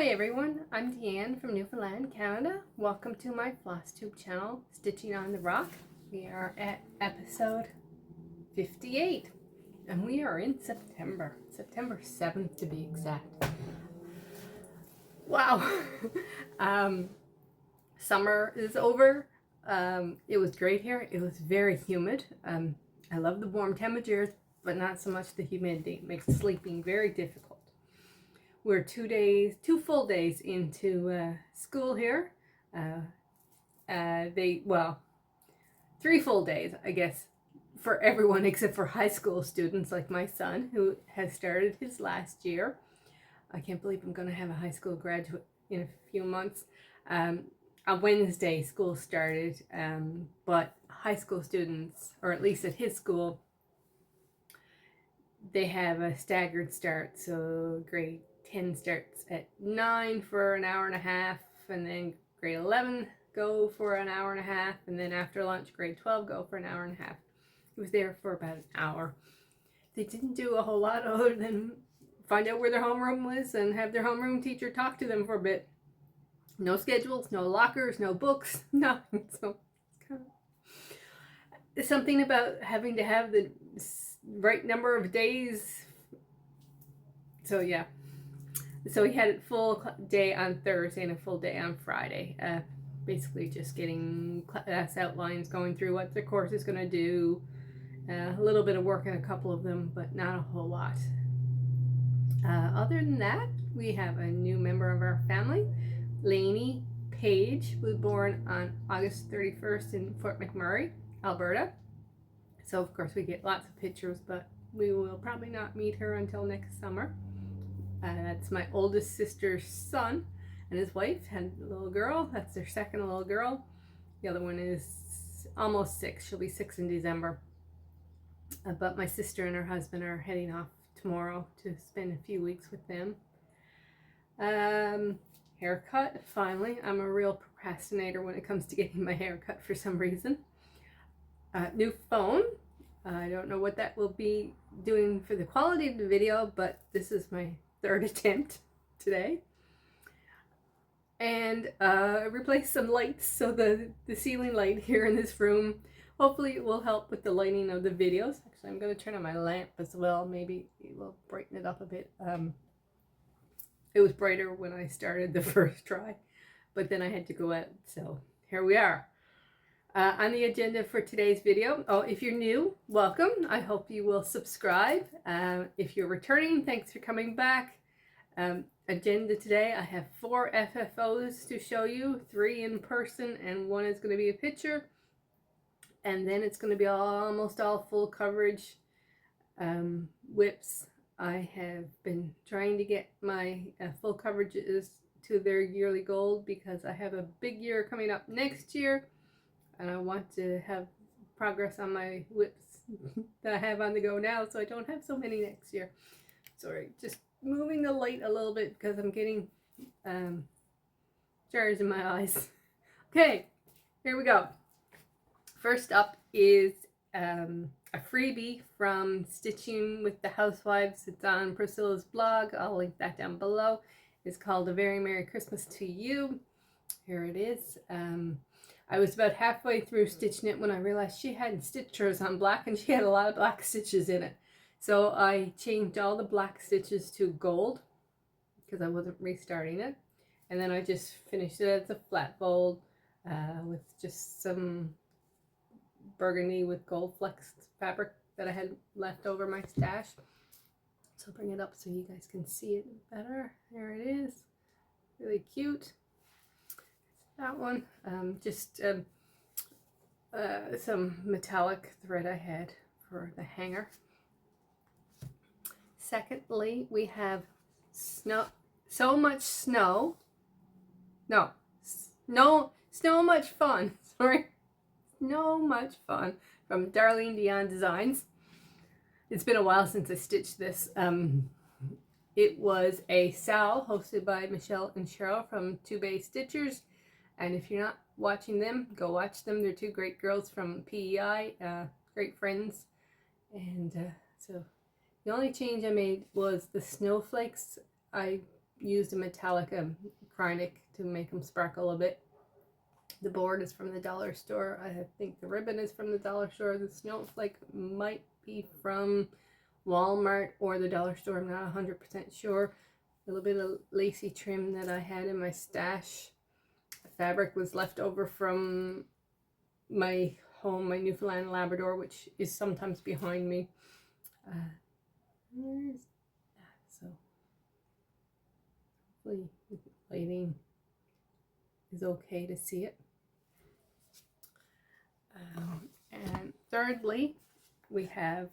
Hi everyone, I'm Deanne from Newfoundland, Canada. Welcome to my Flosstube channel, Stitching on the Rock. We are at episode 58 and we are in September 7th to be exact. Wow. Summer is over. It was great here. It was very humid. I love the warm temperatures, but not so much the humidity. It makes sleeping very difficult. We're 2 full days into school here. 3 full days, I guess, for everyone except for high school students like my son, who has started his last year. I can't believe I'm going to have a high school graduate in a few months. On Wednesday, school started, but high school students, or at least at his school, they have a staggered start, so grade 10 starts at 9 for an hour and a half, and then grade 11 go for an hour and a half, and then after lunch grade 12 go for an hour and a half. He was there for about an hour. They didn't do a whole lot other than find out where their homeroom was and have their homeroom teacher talk to them for a bit. No schedules, no lockers, no books, nothing. So it's something about having to have the right number of days. So yeah. So he had a full day on Thursday and a full day on Friday. Basically just getting class outlines, going through what the course is going to do. A little bit of work in a couple of them, but not a whole lot. Other than that, we have a new member of our family. Lainey Page was born on August 31st in Fort McMurray, Alberta. So of course we get lots of pictures, but we will probably not meet her until next summer. That's my oldest sister's son, and his wife had a little girl. That's their second little girl. The other one is almost 6. She'll be 6 in December. But my sister and her husband are heading off tomorrow to spend a few weeks with them. Haircut, finally. I'm a real procrastinator when it comes to getting my hair cut for some reason. New phone. I don't know what that will be doing for the quality of the video, but this is my 3rd attempt today. And replace some lights, so the ceiling light here in this room, hopefully it will help with the lighting of the videos. Actually, I'm going to turn on my lamp as well. Maybe it will brighten it up a bit. It was brighter when I started the first try, but then I had to go out, so here we are. On the agenda for today's video, if you're new, welcome. I hope you will subscribe. If you're returning, thanks for coming back. Agenda today, I have 4 FFOs to show you, 3 in person and 1 is going to be a picture. And then it's going to be almost all full coverage whips. I have been trying to get my full coverages to their yearly goal because I have a big year coming up next year. And I want to have progress on my whips that I have on the go now, so I don't have so many next year. Sorry, just moving the light a little bit because I'm getting jars in my eyes. Okay, here we go. First up is a freebie from Stitching with the Housewives. It's on Priscilla's blog. I'll link that down below. It's called A Very Merry Christmas to You. Here it is. I was about halfway through stitching it when I realized she hadn't stitched hers on black, and she had a lot of black stitches in it. So I changed all the black stitches to gold because I wasn't restarting it. And then I just finished it as a flat fold with just some burgundy with gold flex fabric that I had left over my stash. So I'll bring it up so you guys can see it better. There it is. Really cute. That one, some metallic thread I had for the hanger. Secondly, we have so much fun. Sorry, so much fun from Darlene Dion Designs. It's been a while since I stitched this. It was a SAL hosted by Michelle and Cheryl from 2 Bay Stitchers. And if you're not watching them, go watch them. They're 2 great girls from PEI, great friends. And so the only change I made was the snowflakes. I used a metallic acrylic to make them sparkle a bit. The board is from the dollar store. I think the ribbon is from the dollar store. The snowflake might be from Walmart or the dollar store. I'm not 100% sure. A little bit of lacy trim that I had in my stash. The fabric was left over from my home, my Newfoundland Labrador, which is sometimes behind me. Where is that? So hopefully the lighting is okay to see it. And thirdly, we have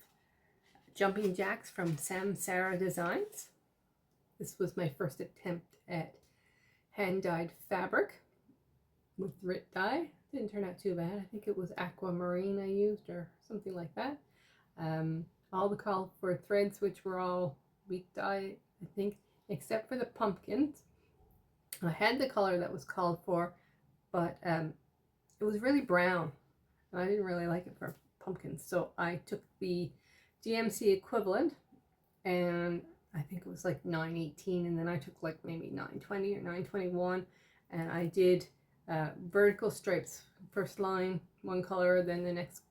jumping jacks from Sarah Designs. This was my first attempt at hand-dyed fabric with Rit dye. Didn't turn out too bad. I think it was aquamarine I used or something like that. All the call for threads, which were all weak dye, I think, except for the pumpkins. I had the color that was called for, but it was really brown. I didn't really like it for pumpkins, so I took the DMC equivalent, and I think it was like 918, and then I took like maybe 920 or 921, and I did vertical stripes, first line one color, then the next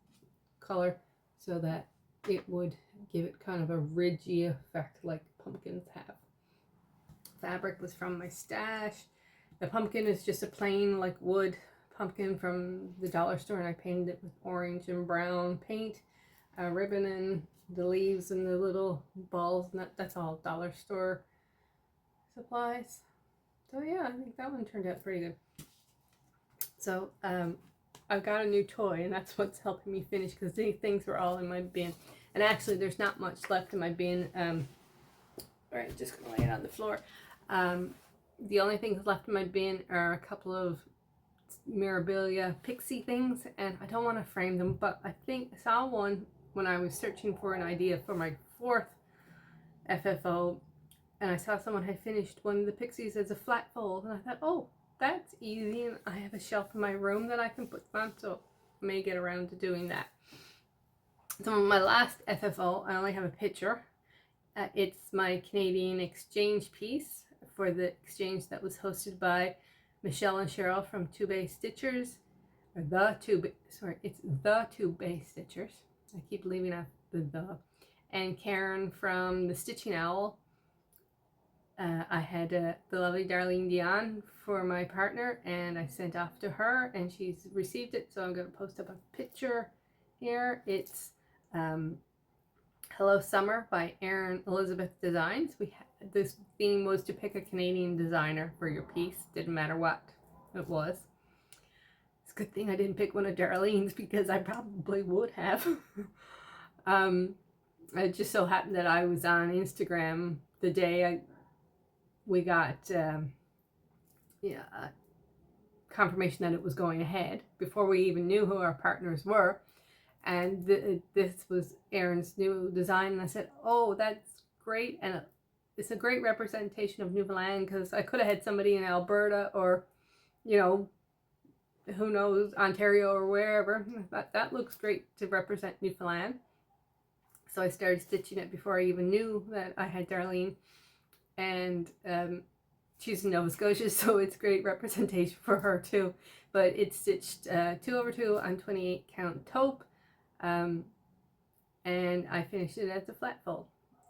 color, so that it would give it kind of a ridgy effect like pumpkins have. Fabric was from my stash. The pumpkin is just a plain like wood pumpkin from the dollar store, and I painted it with orange and brown paint, ribbon, and the leaves and the little balls, and that's all dollar store supplies. So yeah, I think that one turned out pretty good. So I've got a new toy, and that's what's helping me finish, because these things were all in my bin, and actually there's not much left in my bin. All right, just gonna lay it on the floor. The only things left in my bin are a couple of Mirabilia pixie things, and I don't want to frame them, but I think I saw one when I was searching for an idea for my 4th FFO, and I saw someone had finished one of the pixies as a flat fold, and I thought, oh, that's easy, and I have a shelf in my room that I can put them on, so I may get around to doing that. So my last FFO, I only have a picture. It's my Canadian exchange piece for the exchange that was hosted by Michelle and Cheryl from Two Bay Stitchers, or it's the Two Bay Stitchers. I keep leaving out the, and Karen from the Stitching Owl. I had the lovely Darlene Dion for my partner, and I sent off to her, and she's received it, so I'm going to post up a picture here. It's Hello Summer by Erin Elizabeth Designs. This theme was to pick a Canadian designer for your piece. Didn't matter what it was. It's a good thing I didn't pick one of Darlene's, because I probably would have. It just so happened that I was on Instagram the day we got confirmation that it was going ahead, before we even knew who our partners were. And this was Erin's new design, and I said, oh, that's great, and it's a great representation of Newfoundland, because I could have had somebody in Alberta, or, you know, who knows, Ontario or wherever. I thought that looks great to represent Newfoundland. So I started stitching it before I even knew that I had Darlene, and she's in Nova Scotia, so it's great representation for her too. But it's stitched 2/2 on 28 count taupe, and I finished it as a flat fold.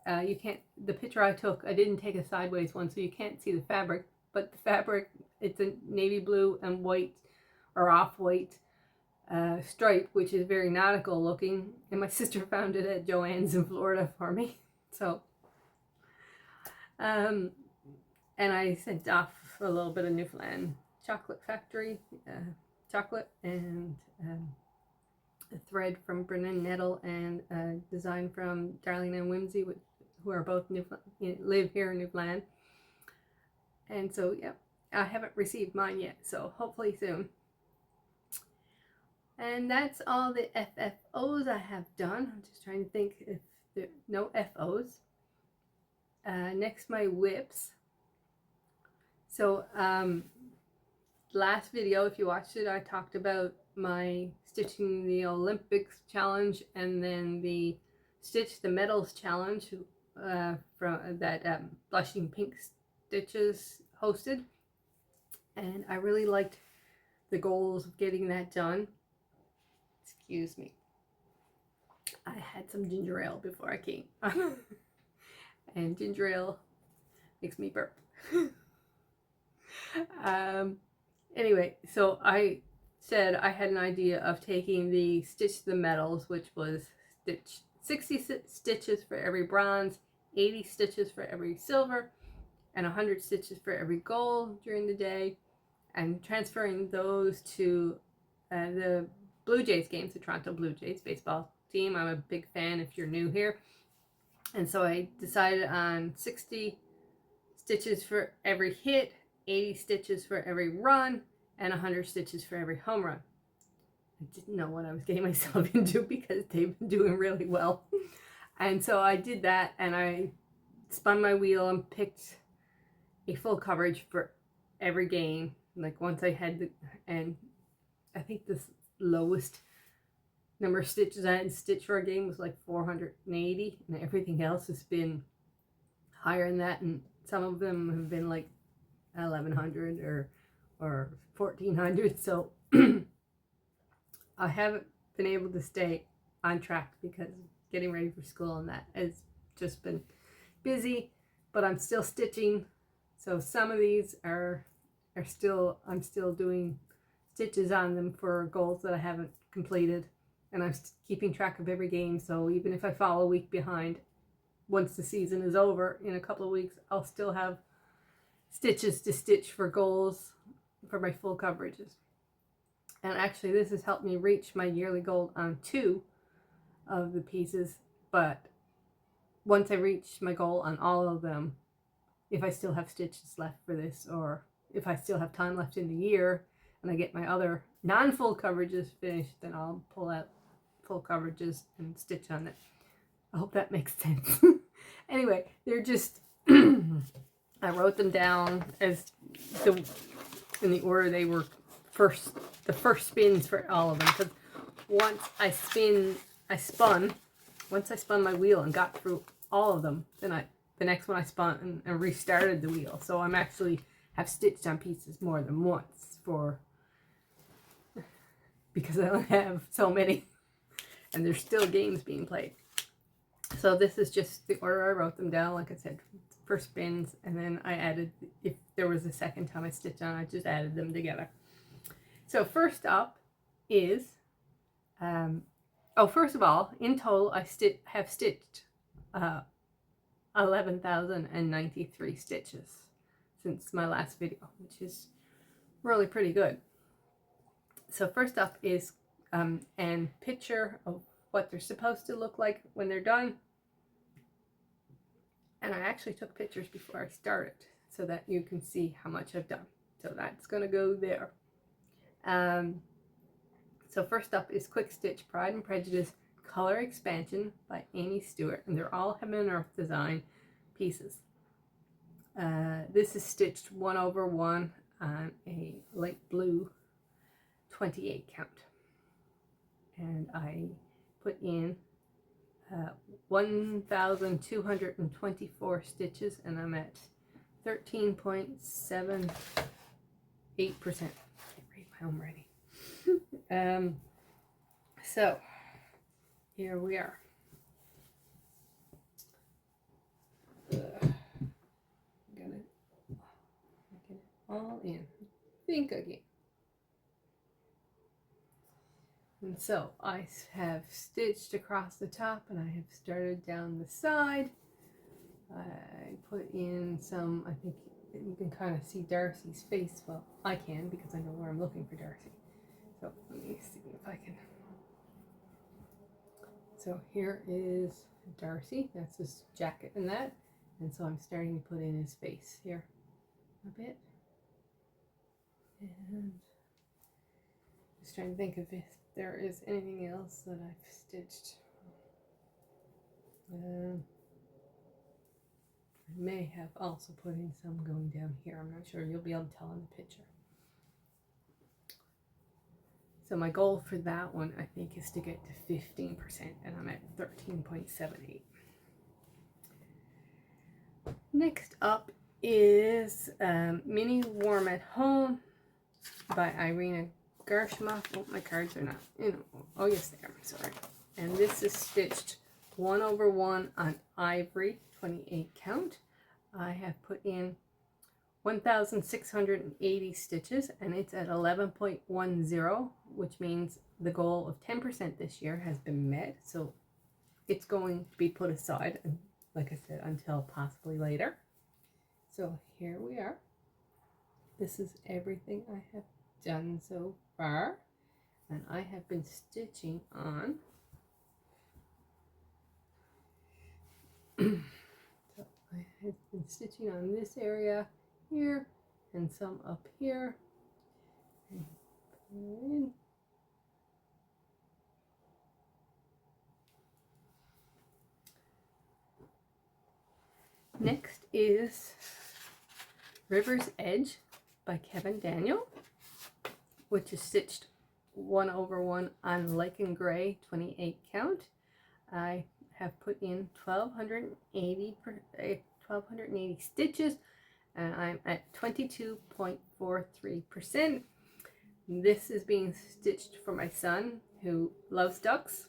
You can't, the picture I took, I didn't take a sideways one, so you can't see the fabric, but the fabric, it's a navy blue and white or off-white stripe, which is very nautical looking, and my sister found it at Joann's in Florida for me. So and I sent off a little bit of Newfoundland Chocolate Factory chocolate, and a thread from Brennan Nettle, and a design from Darlene and Whimsy, who are both live here in Newfoundland. And so, yeah, I haven't received mine yet, so hopefully soon. And that's all the FFOs I have done. I'm just trying to think if there are no FOs. Next, my whips. So, last video, if you watched it, I talked about my stitching the Olympics challenge, and then the Stitch the Medals challenge from that blushing pink Stitches hosted, and I really liked the goals of getting that done. Excuse me. I had some ginger ale before I came. And ginger ale makes me burp. Anyway, so I said I had an idea of taking the Stitch the Medals, which was 60 stitches for every bronze, 80 stitches for every silver, and 100 stitches for every gold during the day, and transferring those to the Blue Jays games, the Toronto Blue Jays baseball team. I'm a big fan if you're new here. And so I decided on 60 stitches for every hit, 80 stitches for every run, and 100 stitches for every home run. I didn't know what I was getting myself into because they've been doing really well. And so I did that, and I spun my wheel and picked a full coverage for every game. Like once I had and I think the lowest number of stitches I had stitched for a game was like 480, and everything else has been higher than that, and some of them have been like 1100 or 1400. So I haven't been able to stay on track because getting ready for school and that has just been busy, but I'm still stitching. So some of these are still, I'm still doing stitches on them for goals that I haven't completed, and I'm keeping track of every game. So even if I fall a week behind, once the season is over in a couple of weeks, I'll still have stitches to stitch for goals for my full coverages. And actually this has helped me reach my yearly goal on 2 of the pieces, but once I reach my goal on all of them, if I still have stitches left for this, or if I still have time left in the year and I get my other non-full coverages finished, then I'll pull out full coverages and stitch on it. I hope that makes sense. Anyway, they're just I wrote them down as in the order they were the first spins for all of them, because once I spun my wheel and got through all of them, then the next one I spun and restarted the wheel. So I'm actually have stitched on pieces more than once because I don't have so many, and there's still games being played. So this is just the order I wrote them down. Like I said, for spins, and then I added, if there was a second time I stitched on, I just added them together. So first up is, first of all, in total I have stitched 11,093 stitches since my last video, which is really pretty good. So first up is an picture of what they're supposed to look like when they're done. And I actually took pictures before I started so that you can see how much I've done. So that's going to go there. So first up is Quick Stitch Pride and Prejudice Color Expansion by Amy Stewart, and they're all Heaven and Earth design pieces. This is stitched 1/1 on a light blue 28 count, and I put in 1,224 stitches, and I'm at 13.78%. Can't read my own writing. So here we are. Gotta get it all in. Think again. And so I have stitched across the top, and I have started down the side. I put in some, I think you can kind of see Darcy's face. Well, I can because I know where I'm looking for Darcy. So let me see if I can. So here is Darcy. That's his jacket and that. And so I'm starting to put in his face here a bit. And just trying to think of if there is anything else that I've stitched. I may have also put in some going down here. I'm not sure. You'll be able to tell in the picture. So my goal for that one, I think, is to get to 15%, and I'm at 13.78. Next up is Mini Warm at Home by Irina Gershma. Oh, my cards are not, oh yes they are, sorry. And this is stitched 1/1 on ivory, 28 count. I have put in 1,680 stitches and it's at 11.10, which means the goal of 10% this year has been met. So it's going to be put aside, and like I said, until possibly later. So here we are. This is everything I have done so far, and I have been stitching on so I have been stitching on this area here and some up here. And next is River's Edge by Kevin Daniel, which is stitched 1/1 on Lichen Gray, 28 count. I have put in 1,280 stitches, and I'm at 22.43%. This is being stitched for my son who loves ducks,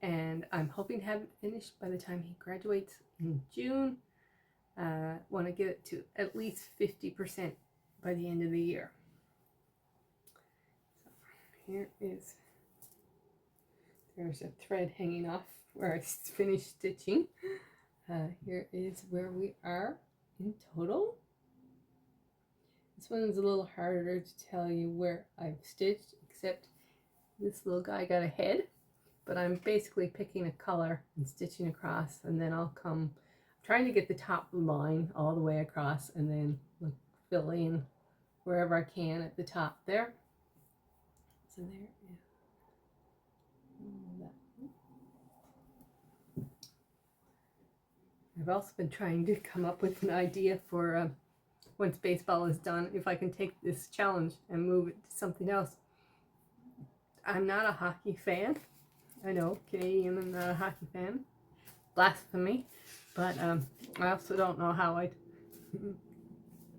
and I'm hoping to have it finished by the time he graduates in June. Want to get it to at least 50% by the end of the year. So here is, there's a thread hanging off where I finished stitching. Here is where we are in total. This one's a little harder to tell you where I've stitched, except this little guy got a head, but I'm basically picking a color and stitching across, and then I'll come trying to get the top line all the way across, and then fill in wherever I can at the top there. So there is that. I've also been trying to come up with an idea for once baseball is done, if I can take this challenge and move it to something else. I'm not a hockey fan. I know, Canadian, I'm not a hockey fan. Blasphemy. But I also don't know how I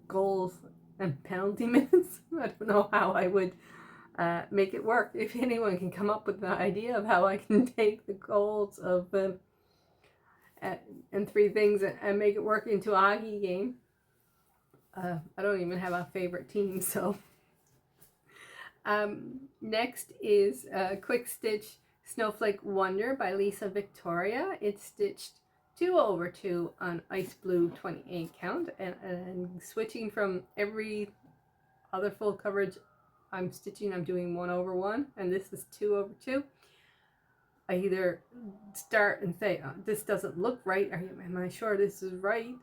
goals and penalty minutes. I don't know how I would make it work. If anyone can come up with an idea of how I can take the goals of and 3 things and make it work into a hockey game. I don't even have a favorite team, so. Next is Quick Stitch Snowflake Wonder by Lisa Victoria. It's stitched 2/2 on ice blue, 28 count, and switching from every other full coverage I'm doing 1/1, and this is 2/2. I either start and say, oh, this doesn't look right, am I sure this is right?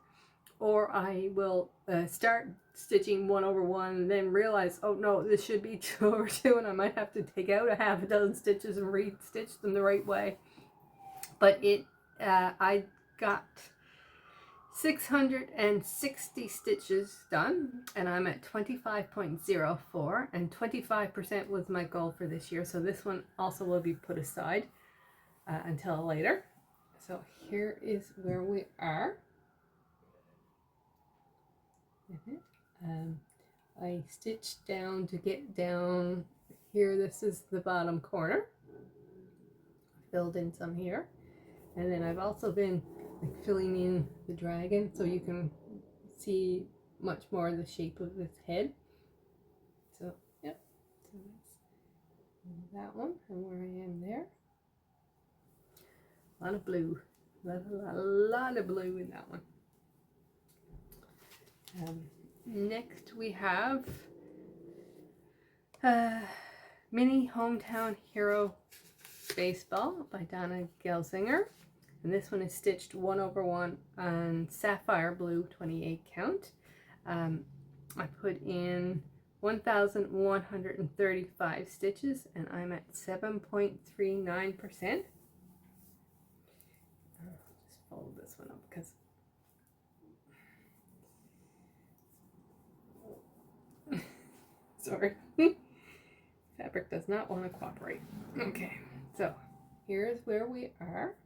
Or I will start stitching 1/1 and then realize, oh no, this should be 2/2, and I might have to take out a half a dozen stitches and re-stitch them the right way. But I got 660 stitches done, and I'm at 25.04, and 25% was my goal for this year, so this one also will be put aside until later. So here is where we are. I stitched down to get down here. This is the bottom corner. Filled in some here, and then I've also been filling in the dragon so you can see much more of the shape of this head. So yep, so that's that one, and where I am there. A lot of blue, a lot of blue in that one. Next we have Mini Hometown Hero Baseball by Donna Gelsinger, and this one is stitched 1/1 on sapphire blue, 28 count. I put in 1,135 stitches, and I'm at 7.39%. Just fold this one up because sorry. Fabric does not want to cooperate. Okay, so here's where we are.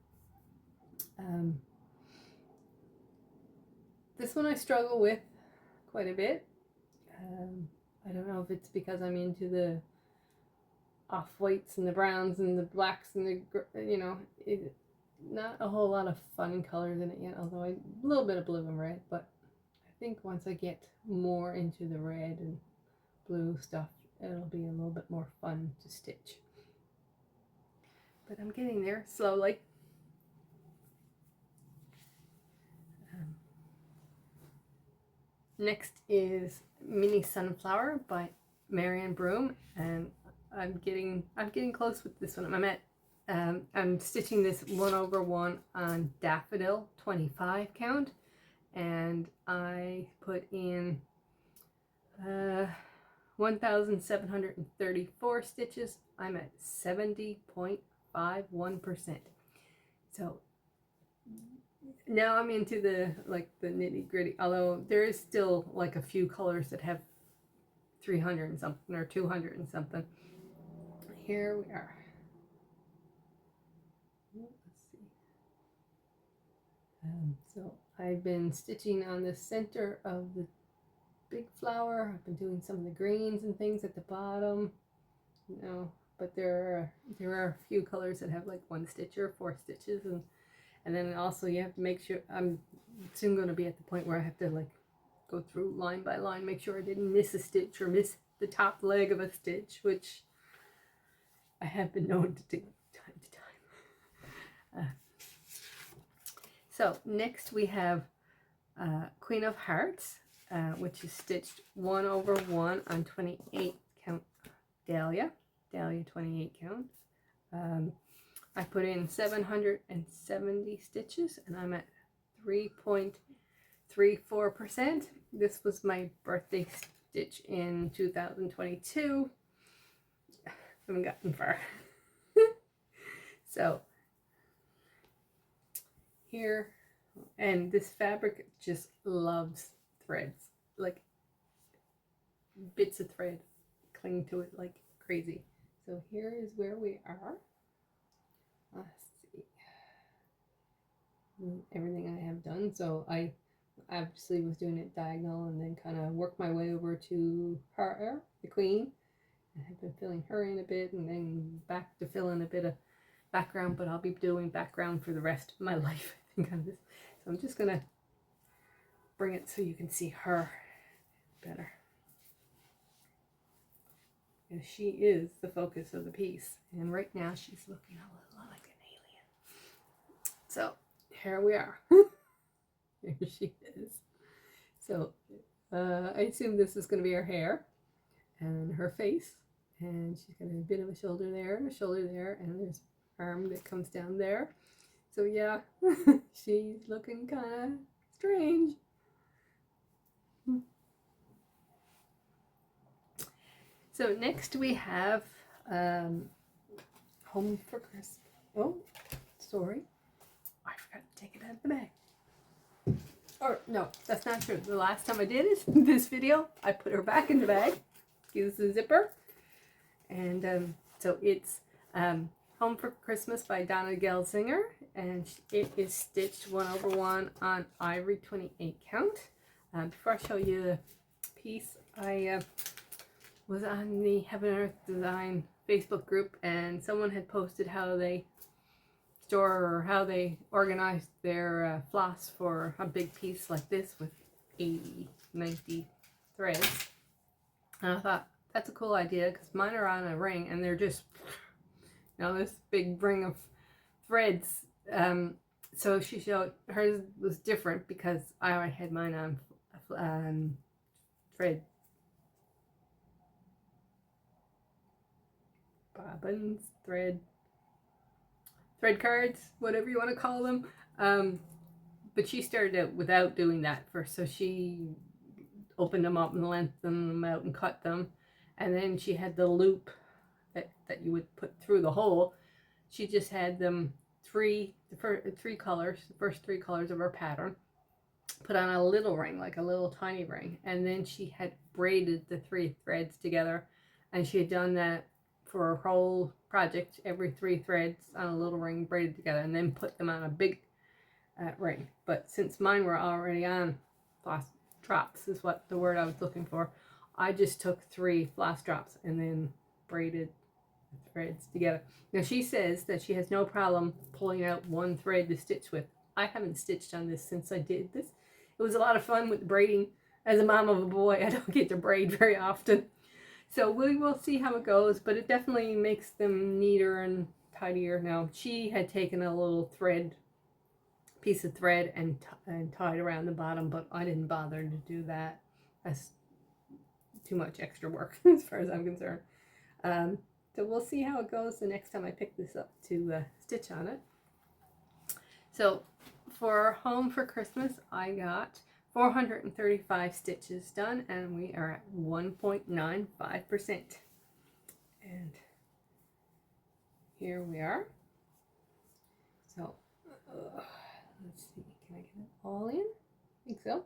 This one I struggle with quite a bit. I don't know if it's because I'm into the off-whites and the browns and the blacks and the, not a whole lot of fun colors in it yet, although a little bit of blue and red, but I think once I get more into the red and blue stuff, it'll be a little bit more fun to stitch. But I'm getting there slowly. Next is Mini Sunflower by Marion Broom, and I'm getting close with this one. I'm stitching this 1/1 on Daffodil 25 count, and I put in 1,734 stitches. I'm at 70.51%. So now I'm into the nitty gritty, although there is still like a few colors that have 300 and something or 200 and something. Here we are. Let's see. So I've been stitching on the center of the big flower. I've been doing some of the greens and things at the bottom, but there are a few colors that have like 1 stitch or 4 stitches, and then also you have to make sure. I'm soon going to be at the point where I have to like go through line by line, make sure I didn't miss a stitch or miss the top leg of a stitch, which I have been known to do time to time. So next we have Queen of Hearts, which is stitched 1/1 on 28 count Dahlia 28 count. I put in 770 stitches, and I'm at 3.34%. This was my birthday stitch in 2022. I haven't gotten far. So here, and this fabric just loves threads, like bits of thread cling to it like crazy. So here is where we are. Let's see everything I have done. So I obviously was doing it diagonal and then kind of worked my way over to her, the queen. I have been filling her in a bit and then back to fill in a bit of background, but I'll be doing background for the rest of my life, I think, on this. So I'm just gonna bring it so you can see her better. And she is the focus of the piece, and right now she's looking a little like an alien. So here we are. Here she is. So I assume this is going to be her hair and her face, and she's got a bit of a shoulder there and a shoulder there, and there's arm that comes down there. So yeah, she's looking kind of strange. So next we have Home for Christmas. Oh, sorry. I forgot to take it out of the bag. Or no, that's not true. The last time I did this video, I put her back in the bag. Use the zipper. And so it's Home for Christmas by Donna Gelsinger. And it is stitched 1/1 on ivory 28 count. Before I show you the piece, I was on the Heaven and Earth Design Facebook group, and someone had posted how they store or how they organize their floss for a big piece like this with 80, 90 threads. And I thought, that's a cool idea, because mine are on a ring and they're just, this big ring of threads. So she showed hers was different because I already had mine on thread bobbins, thread cards, whatever you want to call them. But she started out without doing that first, so she opened them up and lengthened them out and cut them, and then she had the loop that you would put through the hole. She just had them the first three colors of her pattern put on a little ring, like a little tiny ring, and then she had braided the 3 threads together, and she had done that for her whole project, every 3 threads on a little ring braided together, and then put them on a big ring. But since mine were already on floss drops is what the word I was looking for. I just took 3 floss drops and then braided the threads together. Now she says that she has no problem pulling out one thread to stitch with. I haven't stitched on this since I did this. It was a lot of fun with braiding. As a mom of a boy, I don't get to braid very often. So we will see how it goes, but it definitely makes them neater and tidier. Now, she had taken a little piece of thread and tied around the bottom, but I didn't bother to do that. That's too much extra work as far as I'm concerned. So we'll see how it goes the next time I pick this up to stitch on it. So for Home for Christmas, I got 435 stitches done, and we are at 1.95%. And here we are. So let's see, can I get it all in? I think so.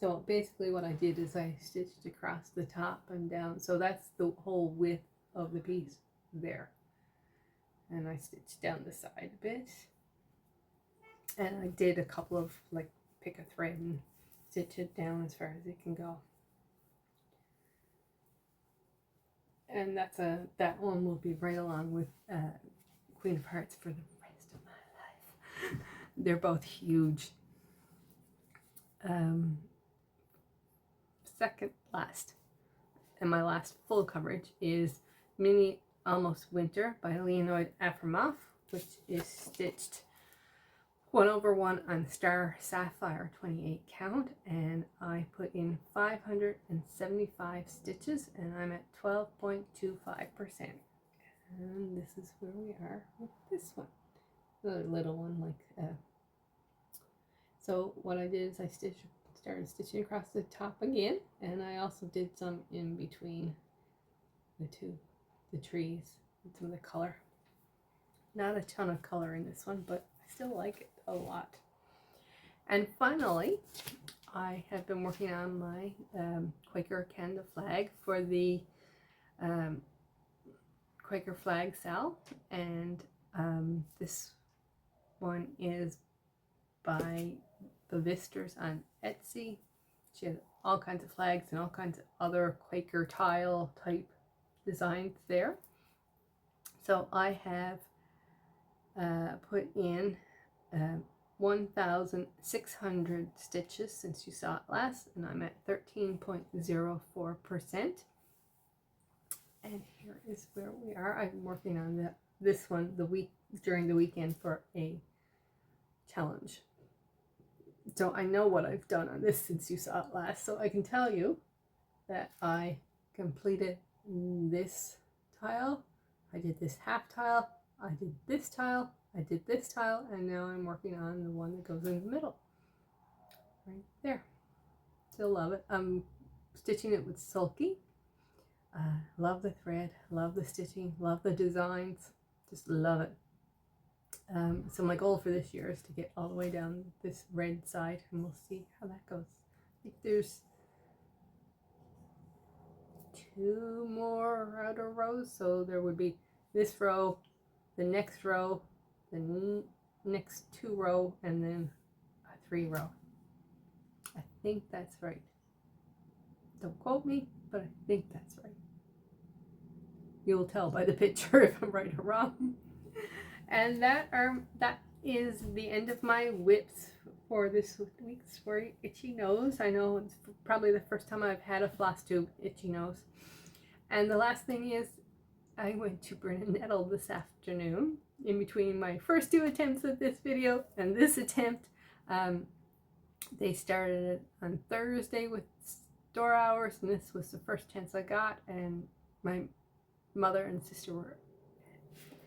So basically what I did is I stitched across the top and down. So that's the whole width of the piece there. And I stitched down the side a bit. And I did a couple of, like, pick a thread and stitch it down as far as it can go. And that one will be right along with Queen of Hearts for the rest of my life. They're both huge. Second last, and my last full coverage, is Mini Almost Winter by Leonid Afremov, which is stitched 1/1 on Star Sapphire 28 count, and I put in 575 stitches, and I'm at 12.25%. And this is where we are with this one, the little one. Like so what I did is I started stitching across the top again, and I also did some in between the trees with some of the color. Not a ton of color in this one, but I still like it a lot. And finally, I have been working on my Quaker Canada flag for the Quaker flag sale, and this one is by the Visters on Etsy. She has all kinds of flags and all kinds of other Quaker tile type designs there. So I have put in 1,600 stitches since you saw it last, and I'm at 13.04%. And here is where we are. I'm working on this one during the weekend for a challenge. So I know what I've done on this since you saw it last, so I can tell you that I completed this tile, I did this half tile, I did this tile, I did this tile, and now I'm working on the one that goes in the middle. Right there. Still love it. I'm stitching it with Sulky. Love the thread, love the stitching, love the designs, just love it. So my goal for this year is to get all the way down this red side, and we'll see how that goes. I think there's 2 more outer rows, so there would be this row, the next row, the next 2 row, and then a 3 row. I think that's right. Don't quote me, but I think that's right. You'll tell by the picture if I'm right or wrong. And that is the end of my whips for this week's for Itchy Nose. I know it's probably the first time I've had a floss tube itchy nose. And the last thing is, I went to Burn and Nettle this afternoon. In between my first 2 attempts at this video and this attempt, they started it on Thursday with store hours, and this was the first chance I got, and my mother and sister were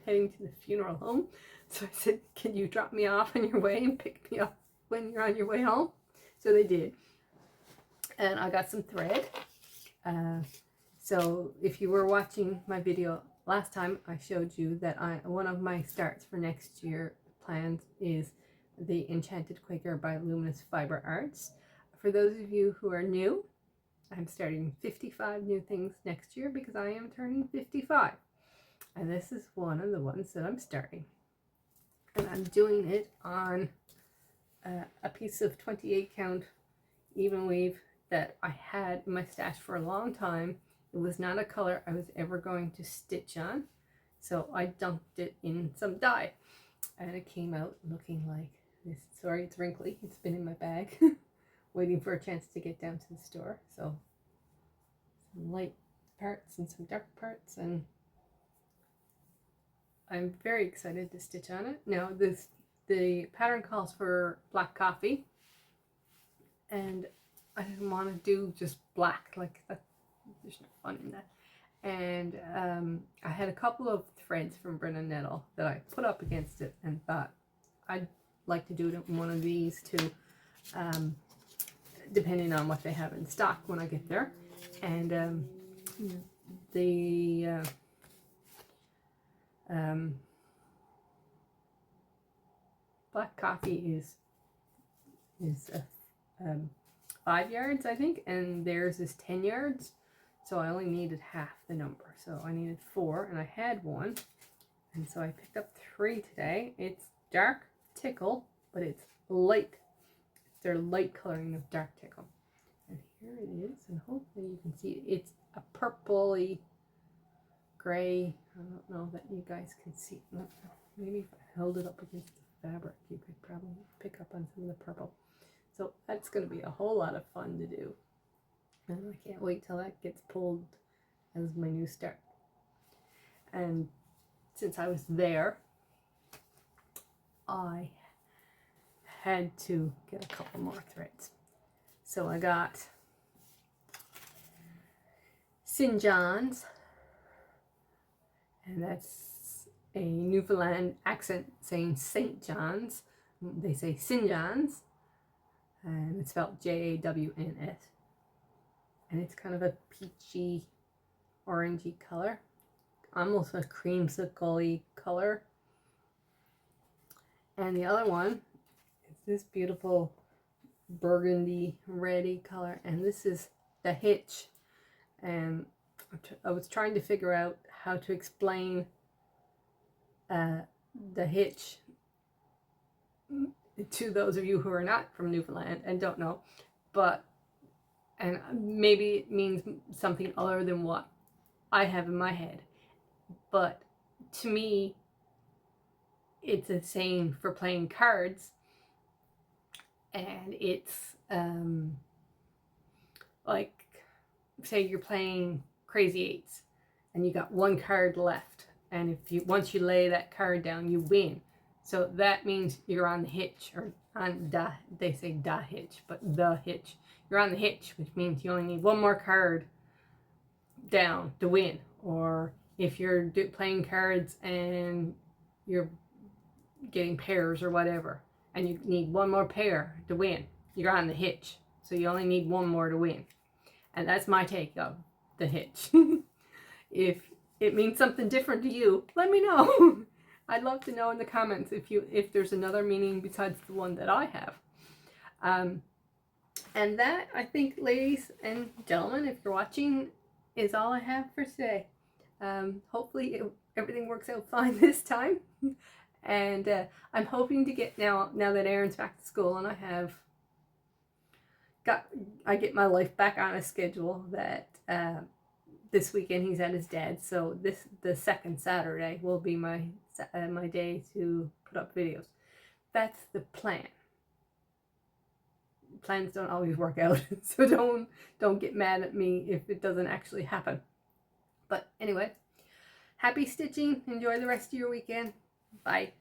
heading to the funeral home, so I said, can you drop me off on your way and pick me up when you're on your way home? So they did, and I got some thread. So if you were watching my video last time, I showed you that one of my starts for next year plans is the Enchanted Quaker by Luminous Fiber Arts. For those of you who are new, I'm starting 55 new things next year because I am turning 55. And this is one of the ones that I'm starting. And I'm doing it on a piece of 28 count even weave that I had in my stash for a long time. It was not a color I was ever going to stitch on, so I dumped it in some dye, and it came out looking like this. Sorry, it's wrinkly. It's been in my bag, waiting for a chance to get down to the store. So some light parts and some dark parts, and I'm very excited to stitch on it. Now the pattern calls for black coffee, and I didn't want to do just black, like that. There's no fun in that. And I had a couple of threads from Brennan Nettle that I put up against it and thought I'd like to do it in one of these too, depending on what they have in stock when I get there. And the black coffee is 5 yards, I think, and theirs is 10 yards. So I only needed half the number. So I needed 4, and I had 1. And so I picked up 3 today. It's dark tickle, but it's light. It's their light coloring of dark tickle. And here it is, and hopefully you can see it. It's a purpley gray. I don't know that you guys can see. Maybe if I held it up against the fabric, you could probably pick up on some of the purple. So that's going to be a whole lot of fun to do. And I can't wait till that gets pulled as my new start. And since I was there, I had to get a couple more threads. So I got St. John's, and that's a Newfoundland accent saying St. John's. They say St. John's, and it's spelled Jawns. And it's kind of a peachy, orangey color, almost a creamsicle-y color. And the other one is this beautiful burgundy, reddy color, and this is the hitch. And I was trying to figure out how to explain the hitch to those of you who are not from Newfoundland and don't know, and maybe it means something other than what I have in my head. But to me, it's a saying for playing cards, and it's like, say you're playing Crazy Eights, and you got 1 card left, and once you lay that card down, you win. So that means you're on the hitch, or on they say da hitch, but the hitch. You're on the hitch, which means you only need 1 more card down to win. Or if you're playing cards and you're getting pairs or whatever, and you need 1 more pair to win, you're on the hitch. So you only need 1 more to win. And that's my take of the hitch. If it means something different to you, let me know. I'd love to know in the comments if there's another meaning besides the one that I have. And that, I think, ladies and gentlemen, if you're watching, is all I have for today. Hopefully everything works out fine this time. And I'm hoping to get, now that Aaron's back to school and I get my life back on a schedule, that this weekend he's at his dad's, so the second Saturday will be my day to put up videos. That's the plan. Plans don't always work out, so don't get mad at me if it doesn't actually happen. But anyway, happy stitching. Enjoy the rest of your weekend. Bye.